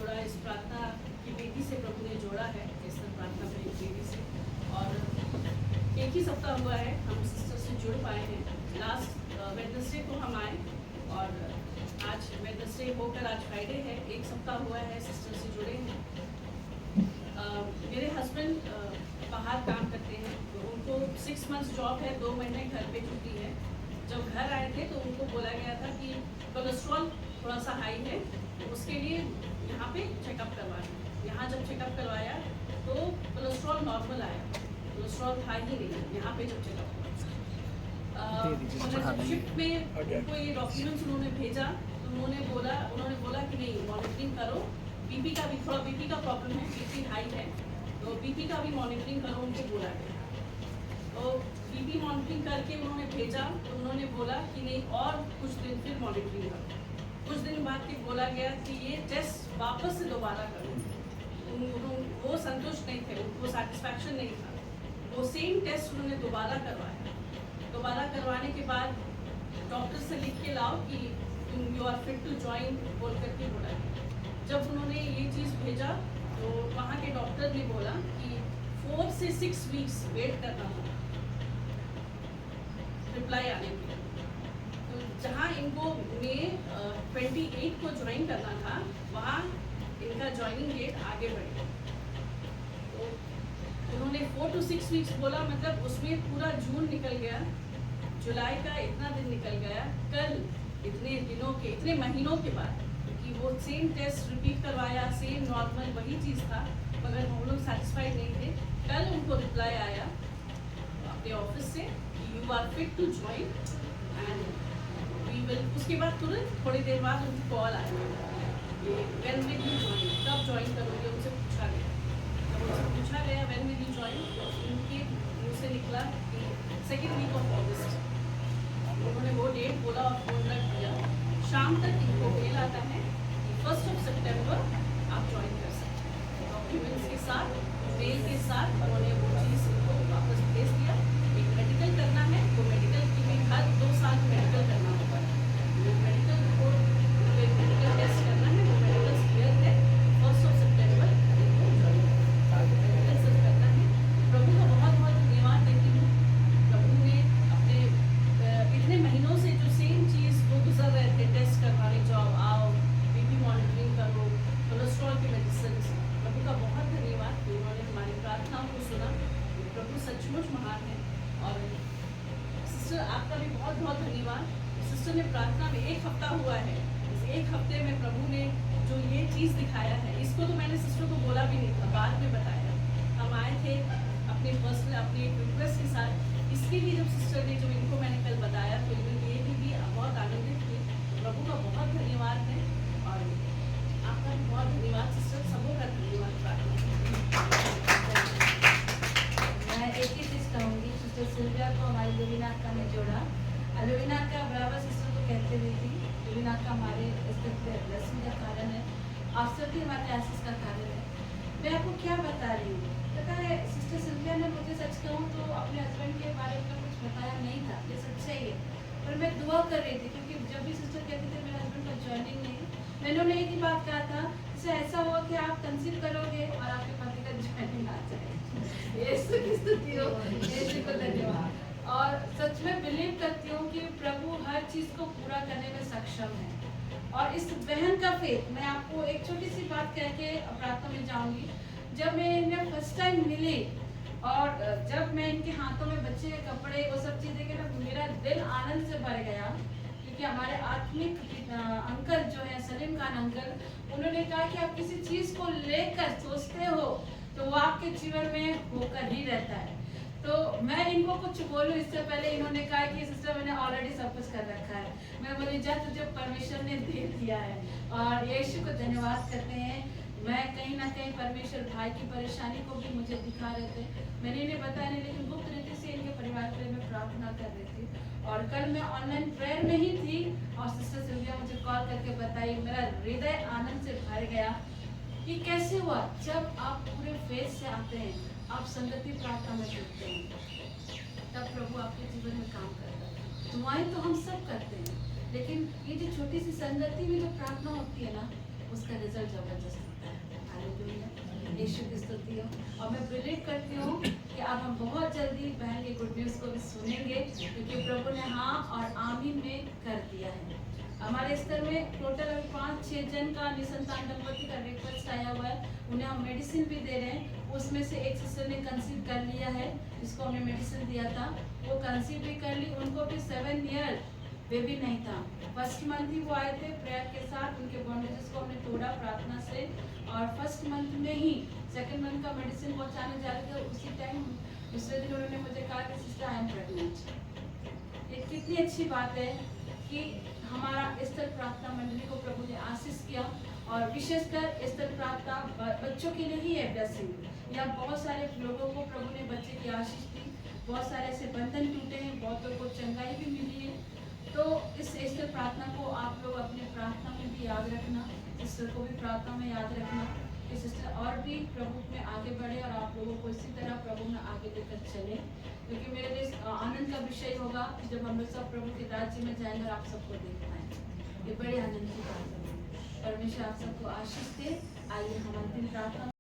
जोड़ा, इस प्रार्थना की बेटी से प्रभु ने जोड़ा है, इस प्रार्थना बेटी से। और एक ही सप्ताह हुआ है हम सिस्टर से जुड़ पाए हैं। लास्ट वेडनेसडे को हम आए और आज वेडनेसडे होकर आज फ्राइडे है, एक सप्ताह हुआ है सिस्टर से जुड़े हैं। मेरे हस्बैंड बाहर काम करते हैं, तो उनको 6 मंथ्स जॉब है, 2 महीने घर पे छुट्टी है। जब घर आए थे तो उनको बोला गया था कि कोलेस्ट्रॉल थोड़ा सा हाई है, तो उसके लिए यहाँ पे चेकअप करवाना। यहाँ जब चेकअप करवाया तो कोलेस्ट्रॉल नॉर्मल आया, कोलेस्ट्रॉल था ही नहीं यहाँ पे जब चेकअप हुआ। शिफ्ट में उनको ये डॉक्यूमेंट्स उन्होंने भेजा, तो उन्होंने बोला कि नहीं मॉनिटरिंग करो, बीपी का भी थोड़ा बीपी का प्रॉब्लम है, बीपी हाई है, तो बीपी का भी मॉनिटरिंग करो उनको बोला गया। तो बीपी मॉनिटरिंग करके उन्होंने भेजा, तो उन्होंने बोला कि नहीं और कुछ दिन फिर मॉनिटरिंग करो। कुछ दिन बाद फिर बोला गया कि ये टेस्ट वापस से दोबारा करो। वो संतुष्ट नहीं थे, उनको सेटिस्फैक्शन नहीं था। वो सेम टेस्ट उन्होंने दोबारा करवाया। दोबारा करवाने के बाद डॉक्टर से लिख के लाओ कि तुम you are fit to join बोल करके बोला। जब उन्होंने ये चीज़ भेजा तो वहाँ के डॉक्टर ने बोला कि 4 से 6 वीक्स वेट करना होगा रिप्लाई आने के लिए। तो जहाँ इनको मई 28 को ज्वाइन करना था, वहाँ इनका ज्वाइनिंग डेट आगे बढ़ गया। तो उन्होंने 4 to 6 वीक्स बोला, मतलब उसमें पूरा जून निकल गया, जुलाई का इतना दिन निकल गया। कल इतने महीनों के बाद, क्योंकि वो सेम टेस्ट रिपीट करवाया, सेम नॉर्मल वही चीज़ था, मगर हम लोग सेटिस्फाइड नहीं थे। कल उनको रिप्लाई आया अपने ऑफिस से कि you are fit to join and we will. उसके बाद तुरंत थोड़ी देर बाद उनकी कॉल आया कि व्हेन विल यू ज्वाइन, कब ज्वाइन करोगे, उनसे पूछा गया। जब उनसे पूछा गया व्हेन विल यू ज्वाइन, तो उनके मुँह से निकला कि 2nd वीक ऑफ ऑगस्ट। उन्होंने वो डेट बोला और फोन रख दिया। शाम तक इनको मेल आता है कि 1 सितंबर आप ज्वाइन कर सकते हैं। डॉक्यूमेंट्स के साथ, मेल के साथ उन्होंने वो चीज़ को वापस भेज दिया। एक मेडिकल करना है, तो मेडिकल की भी हर 2 साल मेडिकल करना होगा। मेडिकल रिपोर्ट, मेडिकल टेस्ट करना है, वो मेडिकल क्लियर है। 1 सितंबर इनको मेडिकल सब करना है। प्रभु का बहुत बहुत धन्यवाद देती हूँ। प्रभु ने अपने इतने महीनों से जो सेम चीज़ वो गुजर रहे थे, टेस्ट करवाने जाओ, आओ, बीपी मॉनिटरिंग करो, कोलेस्ट्रॉल की मेडिसिन, प्रभु का बहुत धन्यवाद कि उन्होंने हमारी प्रार्थनाओं को सुना। प्रभु सचमुच महान है। और सिस्टर आपका भी बहुत बहुत धन्यवाद। सिस्टर ने प्रार्थना में 1 हफ्ता हुआ है, इस 1 हफ्ते में प्रभु ने जो ये चीज़ दिखाया है, इसको तो मैंने सिस्टर को बोला भी नहीं था, बाद में बताया। हम आए थे अपने पर्सनल अपने रिक्वेस्ट के साथ। इसके लिए जब सिस्टर ने जो इनको मैंने कल बताया, तो ये भी बहुत आनंदित थी। प्रभु का बहुत धन्यवाद है और आपका भी बहुत धन्यवाद सिस्टर, सबों का धन्यवाद। मैं एक ही चीज़ कहूँगी, सिस्टर सिल्विया को हमारी लुवीना अक्का ने जोड़ा। लुवीना अक्का बराबर सिस्टर को कहते हुए थी, लुवीना अक्का हमारे ब्लेसिंग का कारण है, आप सब भी हमारे आशीष का कारण है। मैं आपको क्या बता रही हूँ, पता है सिस्टर सिल्विया ने मुझे सच कहूँ तो अपने हस्बैंड के बारे में कुछ बताया नहीं था, ये सच्चाई है। पर मैं दुआ कर रही थी, क्योंकि जब भी सिस्टर कहती थी मेरे हस्बैंड का ज्वाइनिंग नहीं, मैंने उन्हें एक ही बात कहा था, जैसे ऐसा हुआ कि आप कंसीव करोगे और आपके पति का ज्वाइनिंग आ जाए। यीशु की स्तुति हो, यीशु को धन्यवाद। और सच में बिलीव करती हूँ कि प्रभु हर चीज़ को पूरा करने में सक्षम है। और इस बहन का फेथ, मैं आपको एक छोटी सी बात कह के प्रार्थना में जाऊँगी। जब मैं इन्हें फर्स्ट टाइम मिली और जब मैं इनके हाथों में बच्चे के कपड़े वो सब चीज़ देखे ना, मेरा दिल आनंद से भर गया। क्योंकि हमारे आत्मिक अंकल जो है सलीम खान अंकल, उन्होंने कहा कि आप किसी चीज़ को लेकर सोचते हो तो वो आपके जीवन में होकर ही रहता है। तो मैं इनको कुछ बोलूँ इससे पहले इन्होंने कहा कि सिस्टर मैंने ऑलरेडी सब कुछ कर रखा है। मैं बोली जा तुझे परमेश्वर ने दे दिया है। और यीशु को धन्यवाद करते हैं। मैं कहीं ना कहीं परमेश्वर भाई की परेशानी को भी मुझे दिखा रहे थे। मैंने इन्हें बताया नहीं, लेकिन गुप्त रीति से इनके परिवार के लिए मैं प्रार्थना कर रही थी। और कल मैं ऑनलाइन प्रेयर में ही थी और सिस्टर सिल्विया मुझे कॉल करके बताई, मेरा हृदय आनंद से भर गया। ये कैसे हुआ? जब आप पूरे फेस से आते हैं, आप संगति प्रार्थना में जुड़ते हैं, तब प्रभु आपके जीवन में काम करता है। दुआएं तो हम सब करते हैं, लेकिन ये जो छोटी सी संगति में जो प्रार्थना होती है ना, उसका रिजल्ट जबरदस्त होता है। हालेलुया, यीशु की स्तुति हो। और मैं बिलीव करती हूँ कि अब हम बहुत जल्दी बहन के गुड न्यूज़ को भी सुनेंगे, क्योंकि प्रभु ने हाँ और आमीन में कर दिया है। हमारे स्तर में टोटल अभी 5-6 जन का निसंतान दंपति का रिक्वेस्ट आया हुआ है, उन्हें हम मेडिसिन भी दे रहे हैं। उसमें से एक सिस्टर ने कंसीव कर लिया है, जिसको हमने मेडिसिन दिया था, वो कंसीव भी कर ली। उनको भी 7 ईयर बेबी नहीं था। फर्स्ट मंथ ही वो आए थे प्रेयर के साथ, उनके बॉन्डेजेस को हमने तोड़ा प्रार्थना से, और फर्स्ट मंथ में ही सेकंड मंथ का मेडिसिन पहुंचाने जा रहे थे, उसी टाइम दूसरे दिन उन्होंने मुझे कहा कि सिस्टर आई एम प्रेग्नेंट। ये कितनी अच्छी बात है कि हमारा स्तर प्रार्थना मंडली को प्रभु ने आशीष किया, और विशेषकर स्तर प्रार्थना बच्चों के लिए ही है ब्लेसिंग। या बहुत सारे लोगों को प्रभु ने बच्चे की आशीष दी, बहुत सारे ऐसे बंधन टूटे हैं, बहुतों को चंगाई भी मिली है। तो इस स्तर प्रार्थना को आप लोग अपने प्रार्थना में भी याद रखना, सिस्टर को भी प्रार्थना में याद रखना कि सिस्टर और भी प्रभु में आगे बढ़े, और आप लोगों को इसी तरह प्रभु में आगे लेकर चले। क्योंकि मेरे लिए आनंद का विषय होगा जब हम लोग सब प्रभु के राज्य में जाएंगे और आप सबको देख पाएंगे। ये बड़े आनंद की बात है। परमेश्वर आप सबको आशीष दे। आइए हम अंतिम प्रार्थना